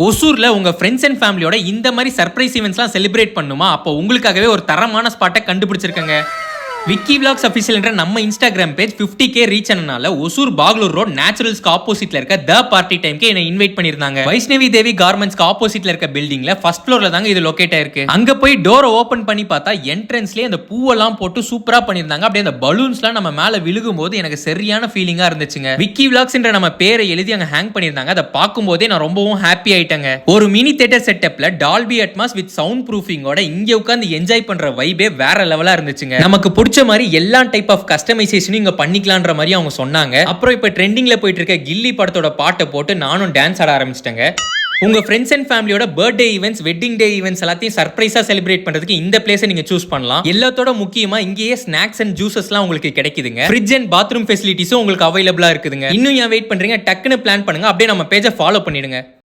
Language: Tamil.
ஒசூர்ல உங்க ஃப்ரெண்ட்ஸ் அண்ட் ஃபேமிலியோட இந்த மாதிரி சர்ப்ரைஸ் ஈவெண்ட்ஸ்லாம் செலிப்ரேட் பண்ணுமா? அப்போ உங்களுக்காகவே ஒரு தரமான ஸ்பாட்டை கண்டுபிடிச்சிருக்கேங்க. விக்கி விலாக்ஸ் அஃபிஷியல் என்ற நம்ம இன்ஸ்டாகிராம் பேஜ் 50K ரீச் ஆனனால ஒசூர் பாகலூர் ரோட் நேச்சுரல்ஸ்க்கு ஆப்போசிட்ல இருக்க த பார்ட்டி டைம்க்கு என்ன இன்வைட் பண்ணிருந்தாங்க. வைஷ்ணவி தேவி கார்மெண்ட்ஸ்க்கு ஆப்போசிட்ல இருக்க பில்டிங்ல ஃபர்ஸ்ட் ஃப்ளோர்ல தாங்க இது லொகேட் ஆயிருக்கு. அங்க போய் டோரை ஓபன் பண்ணி பார்த்தா என்ட்ரன்ஸ்லயே அந்த பூவெல்லாம் போட்டு சூப்பரா பண்ணிருந்தாங்க. அப்படியே அந்த பலூன்ஸ்லாம் நம்ம மேல விழுகும் போது எனக்கு சரியான ஃபீலிங்கா இருந்துச்சுங்க. விக்கி விலாக்ஸ் என்ற நம்ம பேரை எழுதி அங்க ஹேங் பண்ணிருந்தாங்க. அதை பார்க்கும் போதே நான் ரொம்பவும் ஹாப்பி ஆயிட்டேங்க. ஒரு மினி தியேட்டர் செட்டப்ல டால்பி அட்மாஸ் வித் சவுண்ட் ப்ரூஃபிங்கோட இங்க உட்கார்ந்து என்ஜாய் பண்ற வைபே வேற லெவலா இருந்துச்சுங்க. நமக்கு பிடிச்ச மாதிரி எல்லா டைப் ஆஃப் கஸ்டமைசேஷனும் இங்க பண்ணிக்கலாம்ன்ற மாதிரி அவங்க சொன்னாங்க. அப்புறம் இப்ப ட்ரெண்டிங்ல போயிட்டு இருக்க கில்லி படத்தோட பாட்டை போட்டு நானும் டான்ஸ் ஆட ஆரம்பிச்சிட்டேங்க. உங்க ஃப்ரெண்ட்ஸ் அண்ட் ஃபேமிலியோட birthday events, wedding day events எல்லாத்தையும் சர்ப்ரைஸா செலிப்ரேட் பண்றதுக்கு இந்த பிளேஸை நீங்க சூஸ் பண்ணலாம். எல்லாத்தோட முக்கியமா இங்கேயே ஸ்நாக்ஸ் அண்ட் ஜூசஸ்லாம் உங்களுக்கு கிடைக்குதுங்க. ஃப்ரிட்ஜ் அண்ட் பாத்ரூம் ஃபெசிலிட்டிஸும் உங்களுக்கு அவைலபிளா இருக்குதுங்க. இன்னும் ஏன் வெயிட் பண்றீங்க? டக்குன்னு பிளான் பண்ணுங்க. அப்படியே நம்ம பேஜை ஃபாலோ பண்ணிடுங்க.